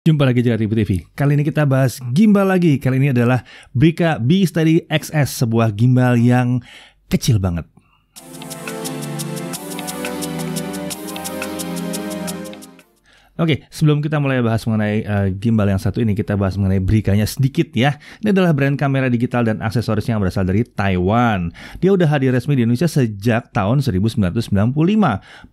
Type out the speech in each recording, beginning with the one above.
Jumpa lagi di Review TV. Kali ini kita bahas gimbal lagi. Kali ini adalah Brica B-Steady XS, sebuah gimbal yang kecil banget. Oke, sebelum kita mulai bahas mengenai gimbal yang satu ini, kita bahas mengenai Bricanya sedikit ya. Ini adalah brand kamera digital dan aksesoris yang berasal dari Taiwan. Dia udah hadir resmi di Indonesia sejak tahun 1995.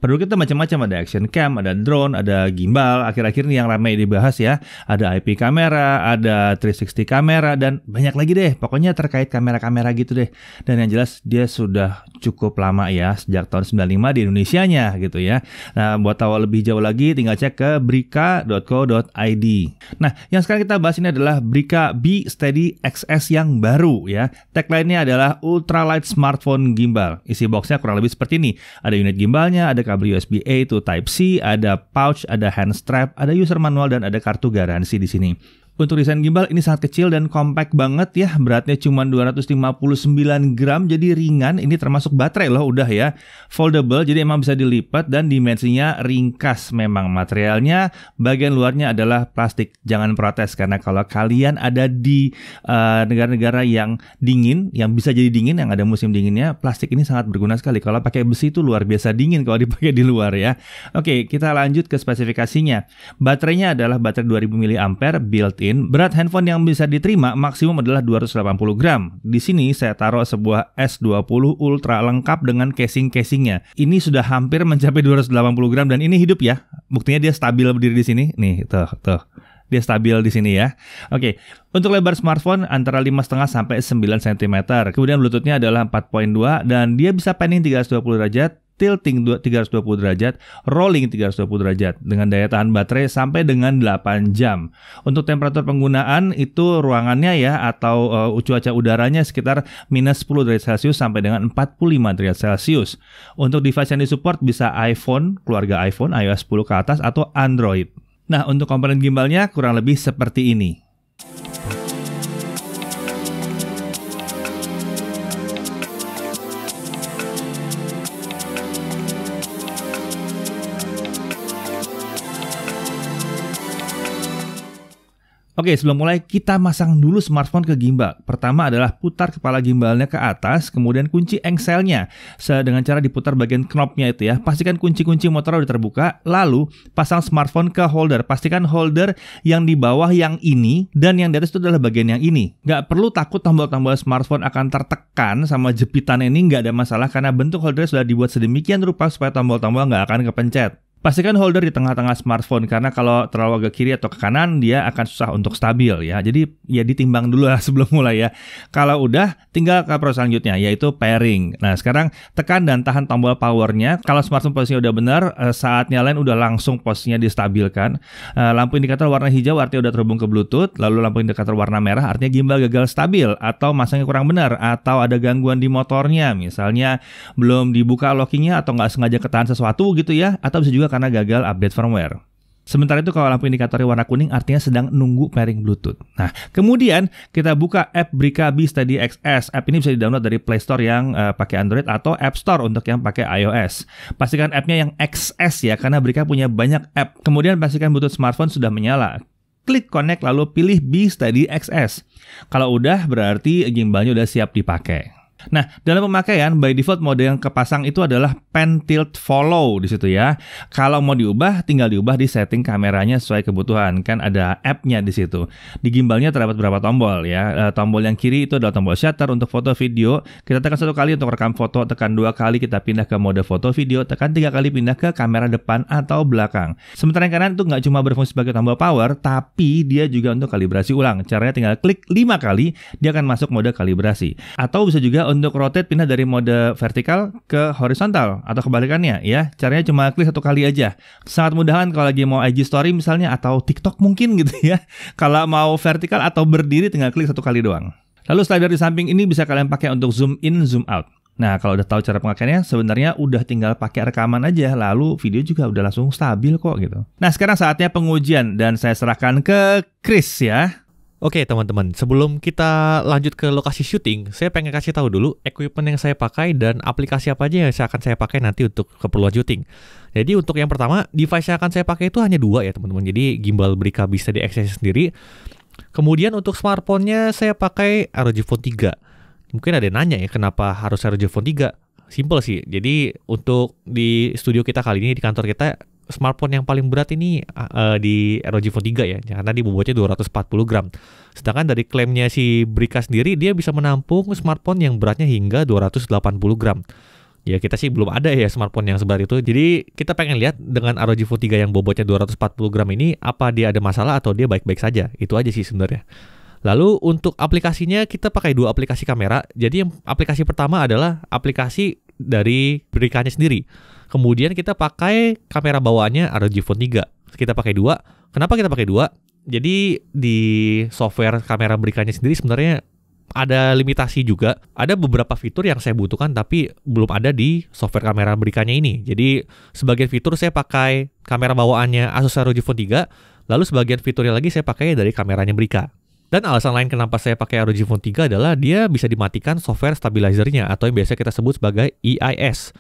Produk kita macam-macam, ada action cam, ada drone, ada gimbal. Akhir-akhir ini yang ramai dibahas ya, ada IP kamera, ada 360 kamera, dan banyak lagi deh. Pokoknya terkait kamera-kamera gitu deh. Dan yang jelas dia sudah cukup lama ya, sejak tahun 95 di Indonesianya gitu ya. Nah, buat tahu lebih jauh lagi, tinggal cek ke brica.co.id. Nah, yang sekarang kita bahas ini adalah Brica B-Steady XS yang baru ya. Tagline-nya adalah Ultralight Smartphone Gimbal. Isi boxnya kurang lebih seperti ini. Ada unit gimbalnya, ada kabel USB-A to Type-C, ada pouch, ada hand strap, ada user manual, dan ada kartu garansi di sini. Untuk desain gimbal ini sangat kecil dan compact banget ya. Beratnya cuma 259 gram, jadi ringan. Ini termasuk baterai loh udah ya. Foldable, jadi emang bisa dilipat, dan dimensinya ringkas. Memang materialnya bagian luarnya adalah plastik. Jangan protes, karena kalau kalian ada di negara-negara yang dingin, yang bisa jadi dingin, yang ada musim dinginnya, plastik ini sangat berguna sekali. Kalau pakai besi itu luar biasa dingin kalau dipakai di luar ya. Oke, kita lanjut ke spesifikasinya. Baterainya adalah baterai 2000 mAh built-in. Berat handphone yang bisa diterima maksimum adalah 280 gram. Di sini saya taruh sebuah S20 Ultra lengkap dengan casing-casingnya. Ini sudah hampir mencapai 280 gram dan ini hidup ya. Buktinya dia stabil berdiri di sini. Nih, tuh. Dia stabil di sini ya. Oke, untuk lebar smartphone antara 5,5 sampai 9 cm. Kemudian Bluetooth-nya adalah 4.2 dan dia bisa panning 320 derajat, tilting 320 derajat, rolling 320 derajat dengan daya tahan baterai sampai dengan 8 jam. Untuk temperatur penggunaan itu ruangannya ya atau cuaca udaranya sekitar minus 10 derajat Celcius sampai dengan 45 derajat Celcius. Untuk device yang disupport bisa iPhone, keluarga iPhone, iOS 10 ke atas atau Android. Nah, untuk komponen gimbalnya kurang lebih seperti ini. Oke, sebelum mulai kita masang dulu smartphone ke gimbal. Pertama adalah putar kepala gimbalnya ke atas, kemudian kunci engselnya dengan cara diputar bagian knobnya itu ya. Pastikan kunci-kunci motor udah terbuka, lalu pasang smartphone ke holder. Pastikan holder yang di bawah yang ini dan yang di atas itu adalah bagian yang ini. Nggak perlu takut tombol-tombol smartphone akan tertekan sama jepitan ini, nggak ada masalah karena bentuk holdernya sudah dibuat sedemikian rupa supaya tombol-tombol nggak akan kepencet. Pastikan holder di tengah-tengah smartphone karena kalau terlalu agak kiri atau ke kanan dia akan susah untuk stabil ya. Jadi ya ditimbang dulu lah sebelum mulai ya. Kalau udah tinggal ke proses selanjutnya yaitu pairing. Nah, sekarang tekan dan tahan tombol powernya. Kalau smartphone posisinya udah benar, saat nyalain udah langsung posisinya distabilkan. Lampu indikator warna hijau artinya udah terhubung ke Bluetooth, lalu lampu indikator warna merah artinya gimbal gagal stabil atau masangnya kurang benar atau ada gangguan di motornya. Misalnya belum dibuka lockingnya atau nggak sengaja ketahan sesuatu gitu ya, atau bisa juga karena gagal update firmware. Sementara itu kalau lampu indikatornya warna kuning artinya sedang nunggu pairing Bluetooth. Nah, kemudian kita buka app Brica B-Steady XS. App ini bisa di-download dari Play Store yang pakai Android atau App Store untuk yang pakai iOS. Pastikan app-nya yang XS ya, karena Brica punya banyak app. Kemudian pastikan Bluetooth smartphone sudah menyala. Klik connect lalu pilih B-Steady XS. Kalau udah berarti gimbalnya udah siap dipakai. Nah, dalam pemakaian by default mode yang kepasang itu adalah pan tilt follow di situ ya. Kalau mau diubah, tinggal diubah di setting kameranya sesuai kebutuhan. Kan ada app-nya di situ. Di gimbalnya terdapat beberapa tombol ya. Tombol yang kiri itu adalah tombol shutter untuk foto video. Kita tekan 1 kali untuk rekam foto, tekan 2 kali kita pindah ke mode foto video, tekan 3 kali pindah ke kamera depan atau belakang. Sementara yang kanan itu nggak cuma berfungsi sebagai tombol power, tapi dia juga untuk kalibrasi ulang. Caranya tinggal klik 5 kali, dia akan masuk mode kalibrasi. Atau bisa juga untuk rotate pindah dari mode vertikal ke horizontal atau kebalikannya ya. Caranya cuma klik 1 kali aja. Sangat mudahan kalau lagi mau IG story misalnya atau TikTok mungkin gitu ya. Kalau mau vertikal atau berdiri tinggal klik 1 kali doang. Lalu slider di samping ini bisa kalian pakai untuk zoom in, zoom out. Nah, kalau udah tahu cara pemakaiannya, sebenarnya udah tinggal pakai rekaman aja, lalu video juga udah langsung stabil kok gitu. Nah, sekarang saatnya pengujian dan saya serahkan ke Chris ya. Oke teman-teman, sebelum kita lanjut ke lokasi syuting, saya pengen kasih tahu dulu equipment yang saya pakai dan aplikasi apa aja yang akan saya pakai nanti untuk keperluan syuting. Jadi untuk yang pertama, device yang akan saya pakai itu hanya 2 ya teman-teman. Jadi gimbal Brica B-Steady XS sendiri. Kemudian untuk smartphone-nya saya pakai ROG Phone 3. Mungkin ada yang nanya ya kenapa harus ROG Phone 3? Simple sih. Jadi untuk di studio kita kali ini, di kantor kita, smartphone yang paling berat ini di ROG Phone 3 ya, karena di bobotnya 240 gram. Sedangkan dari klaimnya si Brica sendiri, dia bisa menampung smartphone yang beratnya hingga 280 gram. Ya kita sih belum ada ya smartphone yang seberat itu. Jadi kita pengen lihat dengan ROG Phone 3 yang bobotnya 240 gram ini, apa dia ada masalah atau dia baik-baik saja. Itu aja sih sebenarnya. Lalu untuk aplikasinya kita pakai 2 aplikasi kamera. Jadi yang aplikasi pertama adalah aplikasi dari Brica-nya sendiri. Kemudian kita pakai kamera bawaannya ROG Phone 3. Kita pakai 2. Kenapa kita pakai 2? Jadi di software kamera Brica-nya sendiri sebenarnya ada limitasi juga. Ada beberapa fitur yang saya butuhkan tapi belum ada di software kamera Brica-nya ini. Jadi sebagian fitur saya pakai kamera bawaannya Asus ROG Phone 3. Lalu sebagian fiturnya lagi saya pakai dari kameranya Brica. Dan alasan lain kenapa saya pakai ROG Phone 3 adalah dia bisa dimatikan software stabilizer-nya atau yang biasa kita sebut sebagai EIS.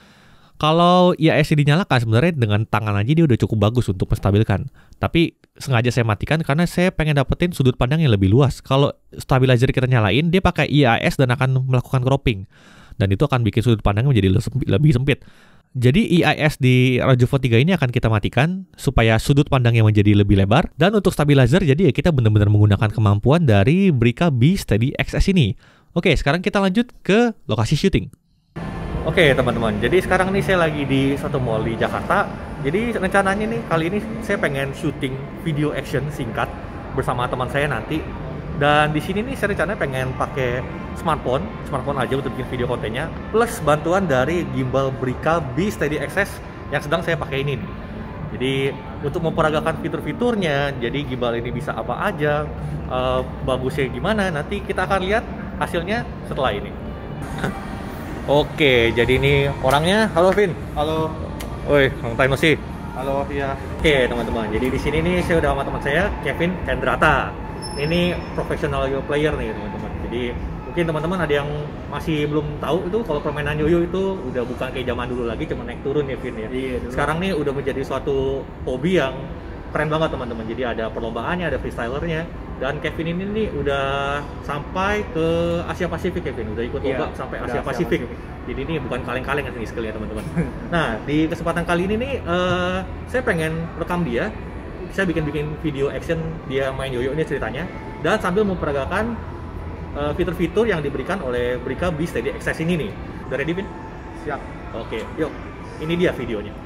Kalau EIS dinyalakan sebenarnya dengan tangan aja dia udah cukup bagus untuk menstabilkan. Tapi sengaja saya matikan karena saya pengen dapetin sudut pandang yang lebih luas. Kalau stabilizer kita nyalain, dia pakai EIS dan akan melakukan cropping. Dan itu akan bikin sudut pandangnya menjadi lebih sempit. Jadi EIS di ROG Phone 3 ini akan kita matikan supaya sudut pandangnya menjadi lebih lebar. Dan untuk stabilizer jadi ya kita benar-benar menggunakan kemampuan dari Brica B-Steady XS ini. Oke, sekarang kita lanjut ke lokasi syuting. Oke teman-teman, jadi sekarang nih saya lagi di satu mall di Jakarta. Jadi rencananya nih kali ini saya pengen syuting video action singkat bersama teman saya nanti. Dan di sini nih saya rencananya pengen pakai smartphone aja untuk bikin video kontennya, plus bantuan dari gimbal Brica B-Steady XS yang sedang saya pakai ini nih. Jadi untuk memperagakan fitur-fiturnya, jadi gimbal ini bisa apa aja, bagusnya gimana, nanti kita akan lihat hasilnya setelah ini. Oke, jadi ini orangnya. Halo Vin. Halo. Woi, long time no see. Halo, iya. Oke, teman-teman. Jadi di sini nih saya udah sama teman saya, Kevin Kendrata. Ini professional yo player nih, teman-teman. Jadi mungkin teman-teman ada yang masih belum tahu itu kalau permainan yoyo itu udah bukan kayak zaman dulu lagi, cuma naik turun ya Vin ya. Iya, dulu. Sekarang nih udah menjadi suatu hobi yang keren banget teman-teman. Jadi ada perlombaannya, ada freestylernya. Dan Kevin ini nih udah sampai ke Asia Pasifik Kevin, udah ikut lomba sampai Asia Pasifik. Jadi ini bukan kaleng-kaleng nih skill ya teman-teman. Nah di kesempatan kali ini nih saya pengen rekam dia, saya bikin video action dia main yoyo ini ceritanya, dan sambil memperagakan fitur-fitur yang diberikan oleh Brica B-Steady XS ini nih. Udah ready Vin? Siap. Oke, yuk ini dia videonya.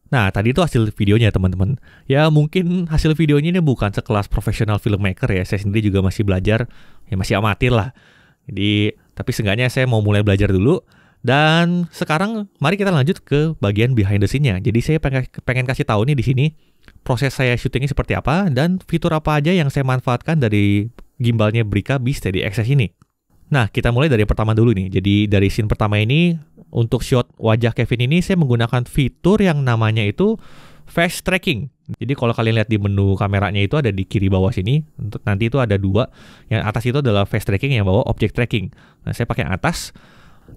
Nah, tadi itu hasil videonya teman-teman. Ya mungkin hasil videonya ini bukan sekelas profesional filmmaker ya. Saya sendiri juga masih belajar, ya masih amatir lah. Jadi, tapi seenggaknya saya mau mulai belajar dulu. Dan sekarang mari kita lanjut ke bagian behind the scene-nya. Jadi saya pengen kasih tahu nih di sini proses saya syutingnya seperti apa dan fitur apa aja yang saya manfaatkan dari gimbalnya Brica B-Steady XS ini. Nah, kita mulai dari yang pertama dulu nih. Jadi dari scene pertama ini, untuk shot wajah Kevin ini saya menggunakan fitur yang namanya itu face tracking. Jadi kalau kalian lihat di menu kameranya itu ada di kiri bawah sini, nanti itu ada dua. Yang atas itu adalah face tracking, yang bawah object tracking. Nah, saya pakai yang atas.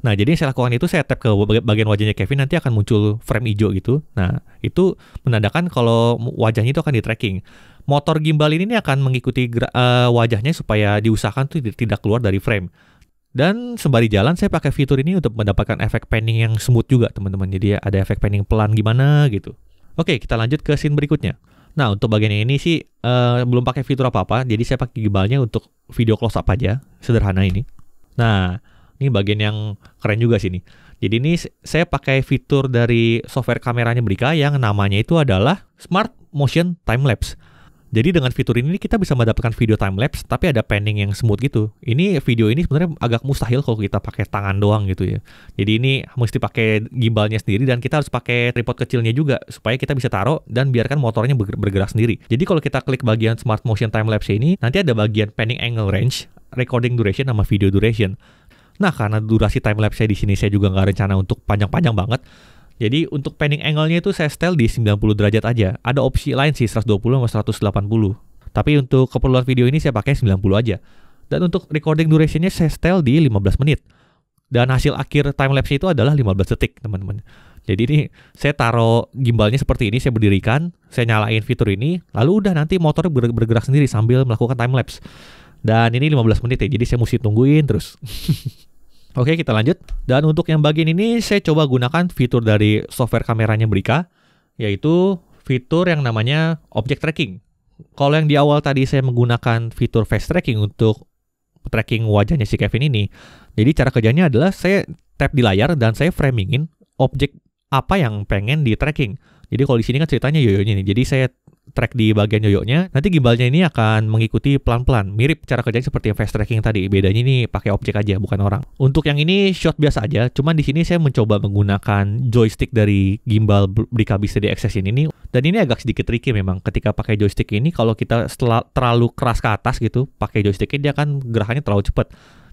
Nah, jadi yang saya lakukan itu saya tap ke bagian wajahnya Kevin, nanti akan muncul frame hijau gitu. Nah, itu menandakan kalau wajahnya itu akan di tracking. Motor gimbal ini akan mengikuti wajahnya supaya diusahakan tuh tidak keluar dari frame. Dan sembari jalan saya pakai fitur ini untuk mendapatkan efek panning yang smooth juga teman-teman. Jadi ada efek panning pelan gimana gitu. Oke, kita lanjut ke scene berikutnya. Nah, untuk bagian yang ini sih belum pakai fitur apa-apa. Jadi saya pakai gimbalnya untuk video close up aja, sederhana ini. Nah, ini bagian yang keren juga sini. Jadi ini saya pakai fitur dari software kameranya Brica yang namanya itu adalah Smart Motion Time Lapse. Jadi dengan fitur ini kita bisa mendapatkan video time lapse tapi ada panning yang smooth gitu. Ini video ini sebenarnya agak mustahil kalau kita pakai tangan doang gitu ya. Jadi ini mesti pakai gimbalnya sendiri dan kita harus pakai tripod kecilnya juga supaya kita bisa taruh dan biarkan motornya bergerak sendiri. Jadi kalau kita klik bagian Smart Motion Time Lapse ini, nanti ada bagian panning angle range, recording duration sama video duration. Nah, karena durasi time lapse saya di sini saya juga nggak rencana untuk panjang-panjang banget. Jadi untuk panning angle-nya itu saya setel di 90 derajat aja. Ada opsi lain sih 120 sama 180. Tapi untuk keperluan video ini saya pakai 90 aja. Dan untuk recording duration-nya saya setel di 15 menit. Dan hasil akhir time lapse itu adalah 15 detik, teman-teman. Jadi ini saya taruh gimbalnya seperti ini, saya berdirikan, saya nyalain fitur ini, lalu udah nanti motornya bergerak sendiri sambil melakukan time lapse. Dan ini 15 menit ya, jadi saya mesti tungguin terus. Oke, kita lanjut. Dan untuk yang bagian ini saya coba gunakan fitur dari software kameranya Brica, yaitu fitur yang namanya object tracking. Kalau yang di awal tadi saya menggunakan fitur face tracking untuk tracking wajahnya si Kevin ini. Jadi cara kerjanya adalah saya tap di layar dan saya framingin objek apa yang pengen di tracking. Jadi kalau di sini kan ceritanya yoyonya nih. Jadi saya track di bagian yoyonya, nanti gimbalnya ini akan mengikuti pelan-pelan. Mirip cara kerjanya seperti yang face tracking tadi. Bedanya ini pakai objek aja, bukan orang. Untuk yang ini shot biasa aja, cuman di sini saya mencoba menggunakan joystick dari gimbal Brica B-Steady XS ini. Dan ini agak sedikit tricky memang. Ketika pakai joystick ini, kalau kita terlalu keras ke atas gitu, pakai joysticknya dia akan gerakannya terlalu cepat.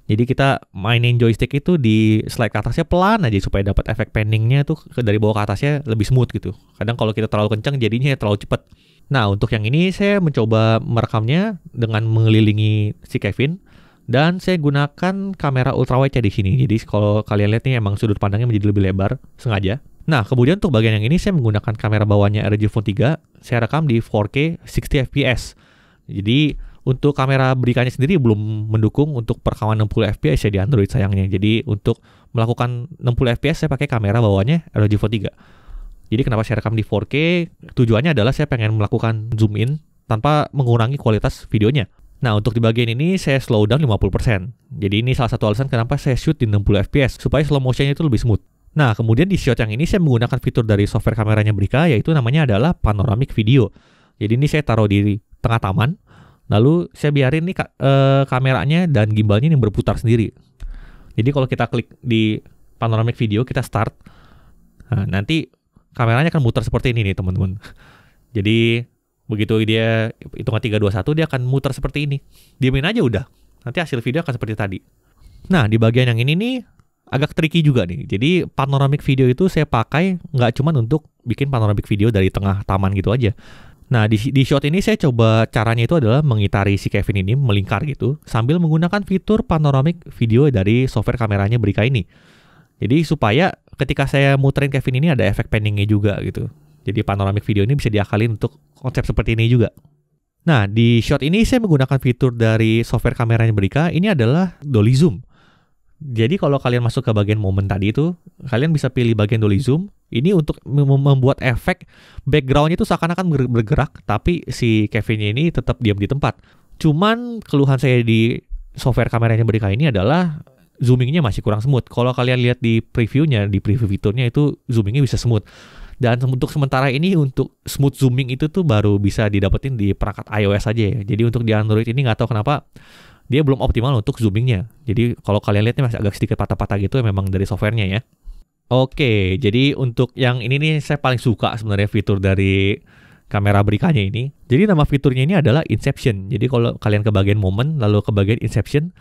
Jadi kita mainin joystick itu di slide ke atasnya pelan aja supaya dapat efek panningnya tuh dari bawah ke atasnya lebih smooth gitu. Kadang kalau kita terlalu kencang jadinya terlalu cepat. Nah, untuk yang ini saya mencoba merekamnya dengan mengelilingi si Kevin dan saya gunakan kamera ultrawide di sini. Jadi kalau kalian lihat nih emang sudut pandangnya menjadi lebih lebar sengaja. Nah, kemudian untuk bagian yang ini saya menggunakan kamera bawahnya ROG Phone 3. Saya rekam di 4K 60 fps. Jadi untuk kamera Bricanya sendiri belum mendukung untuk perekaman 60 fps ya di Android sayangnya. Jadi untuk melakukan 60 fps saya pakai kamera bawahnya ROG Phone 3. Jadi kenapa saya rekam di 4K? Tujuannya adalah saya pengen melakukan zoom in tanpa mengurangi kualitas videonya. Nah, untuk di bagian ini saya slow down 50%. Jadi ini salah satu alasan kenapa saya shoot di 60 fps supaya slow motionnya itu lebih smooth. Nah, kemudian di shot yang ini saya menggunakan fitur dari software kameranya Brica, yaitu namanya adalah panoramic video. Jadi ini saya taruh di tengah taman, lalu saya biarin nih kameranya dan gimbalnya ini berputar sendiri. Jadi kalau kita klik di panoramic video, kita start, nah, nanti kameranya akan muter seperti ini nih teman-teman. Jadi begitu dia hitungan 3, 2, 1 dia akan muter seperti ini. Diamin aja udah. Nanti hasil video akan seperti tadi. Nah, di bagian yang ini nih agak tricky juga nih. Jadi panoramic video itu saya pakai nggak cuma untuk bikin panoramic video dari tengah taman gitu aja. Nah, di shot ini saya coba caranya itu adalah mengitari si Kevin ini melingkar gitu sambil menggunakan fitur panoramic video dari software kameranya Brica ini. Jadi supaya ketika saya muterin Kevin ini ada efek panningnya juga gitu. Jadi panoramic video ini bisa diakalin untuk konsep seperti ini juga. Nah, di shot ini saya menggunakan fitur dari software kameranya Brica. Ini adalah dolly zoom. Jadi kalau kalian masuk ke bagian momen tadi itu, kalian bisa pilih bagian dolly zoom. Ini untuk membuat efek backgroundnya itu seakan-akan bergerak, tapi si Kevinnya ini tetap diam di tempat. Cuman keluhan saya di software kameranya Brica ini adalah zoomingnya masih kurang smooth. Kalau kalian lihat di previewnya, di preview fiturnya itu zoomingnya bisa smooth. Dan untuk sementara ini untuk smooth zooming itu tuh baru bisa didapetin di perangkat iOS aja ya. Jadi untuk di Android ini nggak tahu kenapa dia belum optimal untuk zoomingnya. Jadi kalau kalian lihatnya masih agak sedikit patah-patah gitu, memang dari softwarenya ya. Oke, jadi untuk yang ini nih saya paling suka sebenarnya fitur dari kamera berikanya ini. Jadi nama fiturnya ini adalah Inception. Jadi kalau kalian ke bagian momen lalu ke bagian Inception,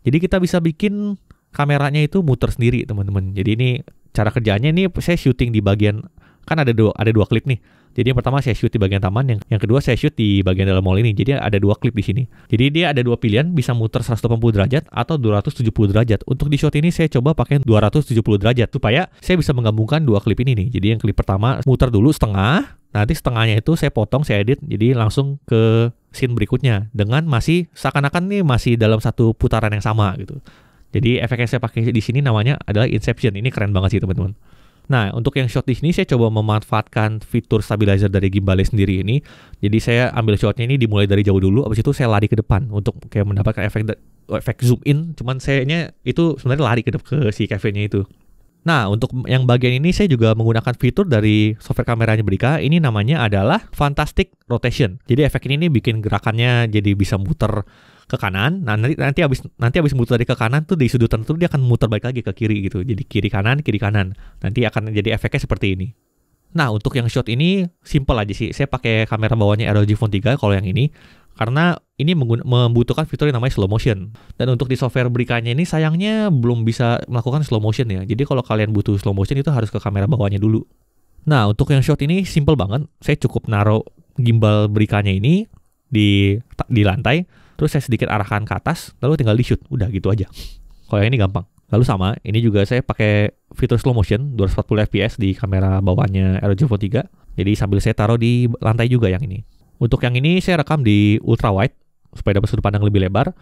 jadi kita bisa bikin kameranya itu muter sendiri teman-teman. Jadi ini cara kerjanya ini saya syuting di bagian, kan ada dua klip nih. Jadi yang pertama saya shoot di bagian taman, yang kedua saya shoot di bagian dalam mall ini. Jadi ada 2 klip di sini. Jadi dia ada 2 pilihan, bisa muter 180 derajat atau 270 derajat. Untuk di shot ini saya coba pakai 270 derajat supaya saya bisa menggabungkan 2 klip ini nih. Jadi yang klip pertama muter dulu setengah, nanti setengahnya itu saya potong, saya edit, jadi langsung ke scene berikutnya dengan masih seakan-akan nih masih dalam satu putaran yang sama gitu. Jadi efek yang saya pakai di sini namanya adalah Inception. Ini keren banget sih teman-teman. Nah, untuk yang shot di sini saya coba memanfaatkan fitur stabilizer dari gimbalnya sendiri ini. Jadi saya ambil shotnya ini dimulai dari jauh dulu, habis itu saya lari ke depan untuk kayak mendapatkan efek zoom in. Cuman sayanya itu sebenarnya lari ke si cafe-nya itu. Nah, untuk yang bagian ini saya juga menggunakan fitur dari software kameranya Brika. Ini namanya adalah Fantastic Rotation. Jadi efek ini bikin gerakannya jadi bisa muter ke kanan. Nah, nanti habis muter dari ke kanan tuh di sudut tertentu dia akan muter balik lagi ke kiri gitu. Jadi kiri kanan. Nanti akan jadi efeknya seperti ini. Nah, untuk yang shot ini simple aja sih. Saya pakai kamera bawahnya ROG Phone 3 kalau yang ini. Karena ini membutuhkan fitur yang namanya slow motion. Dan untuk di software Brikanya ini sayangnya belum bisa melakukan slow motion ya. Jadi kalau kalian butuh slow motion itu harus ke kamera bawahnya dulu. Nah, untuk yang shot ini simple banget. Saya cukup naruh gimbal Brikanya ini di lantai. Terus saya sedikit arahkan ke atas, lalu tinggal di-shoot. Udah gitu aja. Kalau yang ini gampang. Lalu sama, ini juga saya pakai fitur slow motion 240 fps di kamera bawahnya ROG Phone 3. Jadi sambil saya taruh di lantai juga yang ini. Untuk yang ini saya rekam di ultra wide supaya dapat sudut pandang lebih lebar.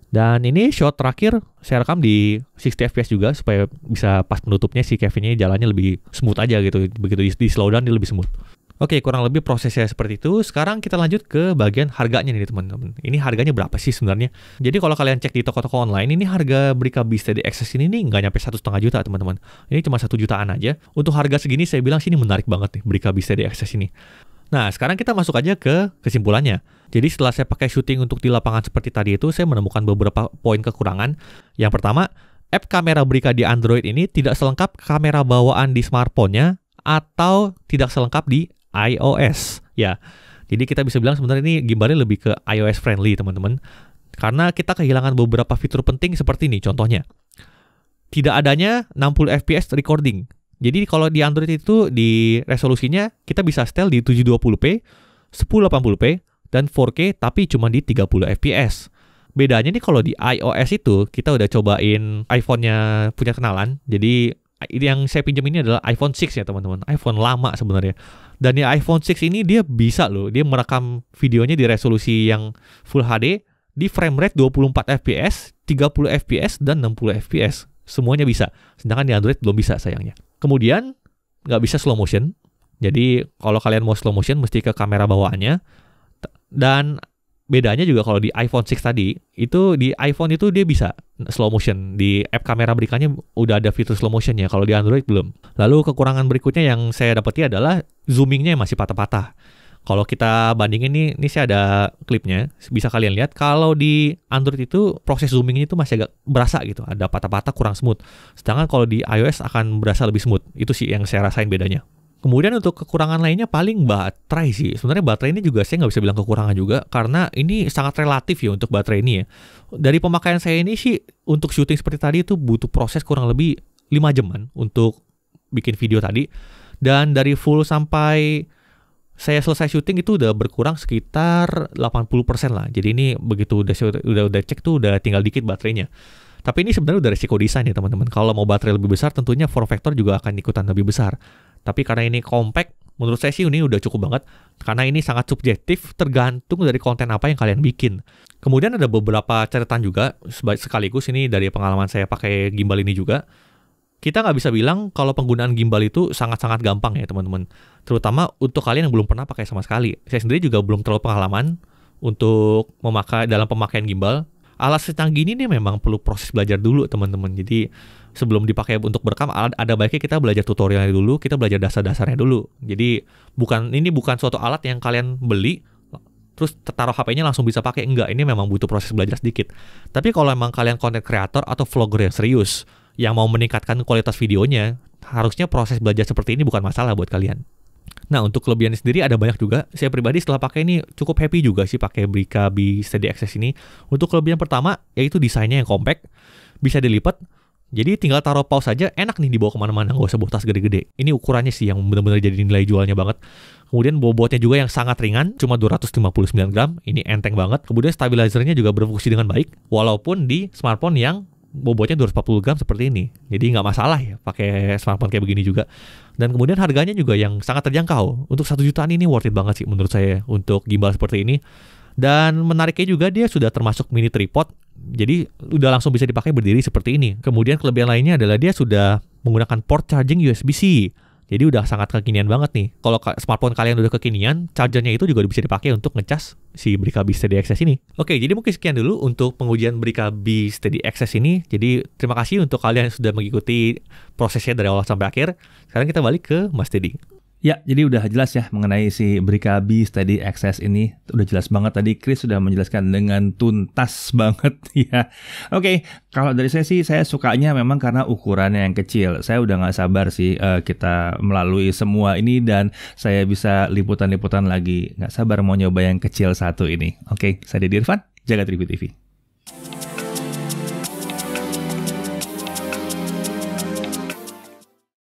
Dan ini shot terakhir saya rekam di 60 fps juga supaya bisa pas penutupnya si Kevin-nya jalannya lebih smooth aja gitu. Begitu di slow down dia lebih smooth. Oke, kurang lebih prosesnya seperti itu. Sekarang kita lanjut ke bagian harganya nih teman-teman. Ini harganya berapa sih sebenarnya? Jadi kalau kalian cek di toko-toko online, ini harga Brika Beast Steady Access ini nih nggak nyampe 1,5 juta teman-teman. Ini cuma 1 jutaan aja. Untuk harga segini saya bilang sih ini menarik banget nih Brika Beast Steady Access ini. Nah, sekarang kita masuk aja ke kesimpulannya. Jadi setelah saya pakai syuting untuk di lapangan seperti tadi itu, saya menemukan beberapa poin kekurangan. Yang pertama, app kamera Brika di Android ini tidak selengkap kamera bawaan di smartphone-nya atau tidak selengkap di iOS. Ya, jadi kita bisa bilang sebenarnya ini gimbalnya lebih ke iOS friendly teman-teman. Karena kita kehilangan beberapa fitur penting seperti ini contohnya. Tidak adanya 60 fps recording. Jadi kalau di Android itu di resolusinya kita bisa setel di 720p, 1080p, dan 4K tapi cuma di 30 fps. Bedanya nih kalau di iOS itu kita udah cobain iPhone-nya punya kenalan. Jadi yang saya pinjam ini adalah iPhone 6 ya teman-teman. iPhone lama sebenarnya. Dan di iPhone 6 ini dia bisa loh. Dia merekam videonya di resolusi yang Full HD di frame rate 24 fps, 30 fps, dan 60 fps. Semuanya bisa. Sedangkan di Android belum bisa sayangnya. Kemudian nggak bisa slow motion. Jadi kalau kalian mau slow motion mesti ke kamera bawaannya. Dan bedanya juga kalau di iPhone 6 tadi, itu di iPhone itu dia bisa slow motion. Di app kamera Brikanya udah ada fitur slow motion ya, kalau di Android belum. Lalu kekurangan berikutnya yang saya dapati adalah zoomingnya masih patah-patah. Kalau kita bandingin ini saya ada klipnya, bisa kalian lihat. Kalau di Android itu proses zoomingnya itu masih agak berasa gitu, ada patah-patah kurang smooth. Sedangkan kalau di iOS akan berasa lebih smooth. Itu sih yang saya rasain bedanya. Kemudian untuk kekurangan lainnya paling baterai sih. Sebenarnya baterai ini juga saya nggak bisa bilang kekurangan juga, karena ini sangat relatif ya untuk baterai ini ya. Dari pemakaian saya ini sih untuk syuting seperti tadi itu butuh proses kurang lebih 5 jaman untuk bikin video tadi. Dan dari full sampai saya selesai syuting itu udah berkurang sekitar 80% lah. Jadi ini begitu udah cek tuh udah tinggal dikit baterainya. Tapi ini sebenarnya udah resiko desain ya teman-teman. Kalau mau baterai lebih besar tentunya form factor juga akan ikutan lebih besar. Tapi karena ini compact, menurut saya sih ini udah cukup banget. Karena ini sangat subjektif, tergantung dari konten apa yang kalian bikin. Kemudian ada beberapa catatan juga, sekaligus ini dari pengalaman saya pakai gimbal ini juga. Kita nggak bisa bilang kalau penggunaan gimbal itu sangat-sangat gampang ya teman-teman. Terutama untuk kalian yang belum pernah pakai sama sekali. Saya sendiri juga belum terlalu pengalaman untuk dalam pemakaian gimbal. alat secanggih ini nih memang perlu proses belajar dulu teman-teman. Jadi sebelum dipakai untuk berekam, ada baiknya kita belajar tutorialnya dulu, kita belajar dasar-dasarnya dulu. Jadi ini bukan suatu alat yang kalian beli terus taruh HP-nya langsung bisa pakai, enggak. Ini memang butuh proses belajar sedikit. Tapi kalau emang kalian content creator atau vlogger yang serius, yang mau meningkatkan kualitas videonya, harusnya proses belajar seperti ini bukan masalah buat kalian. Nah, untuk kelebihannya sendiri ada banyak juga. Saya pribadi setelah pakai ini cukup happy juga sih pakai Brika B Steady Access ini. Untuk kelebihan pertama, yaitu desainnya yang compact, bisa dilipat. Jadi tinggal taruh pause aja, enak nih dibawa kemana-mana, nggak usah bawa tas gede-gede. Ini ukurannya sih yang benar-benar jadi nilai jualnya banget. Kemudian bobotnya juga yang sangat ringan, cuma 259 gram, ini enteng banget. Kemudian stabilizernya juga berfungsi dengan baik, walaupun di smartphone yang bobotnya 240 gram seperti ini. Jadi nggak masalah ya pakai smartphone kayak begini juga. Dan kemudian harganya juga yang sangat terjangkau. Untuk 1 jutaan ini worth it banget sih menurut saya untuk gimbal seperti ini. Dan menariknya juga dia sudah termasuk mini tripod, jadi udah langsung bisa dipakai berdiri seperti ini. Kemudian kelebihan lainnya adalah dia sudah menggunakan port charging USB-C. Jadi udah sangat kekinian banget nih. Kalau smartphone kalian udah kekinian, chargernya itu juga bisa dipakai untuk ngecas si Brika B Steady Access ini. Oke, jadi mungkin sekian dulu untuk pengujian Brika B Steady Access ini. Jadi terima kasih untuk kalian yang sudah mengikuti prosesnya dari awal sampai akhir. Sekarang kita balik ke Mas Teddy. Ya, jadi udah jelas ya mengenai si Brika B Steady Access ini. Udah jelas banget tadi Chris sudah menjelaskan dengan tuntas banget ya. Oke, kalau dari saya sih saya sukanya memang karena ukurannya yang kecil. Saya udah nggak sabar sih kita melalui semua ini dan saya bisa liputan-liputan lagi. Nggak sabar mau nyoba yang kecil satu ini. Oke, saya Deddy Irfan, Jagat Review TV.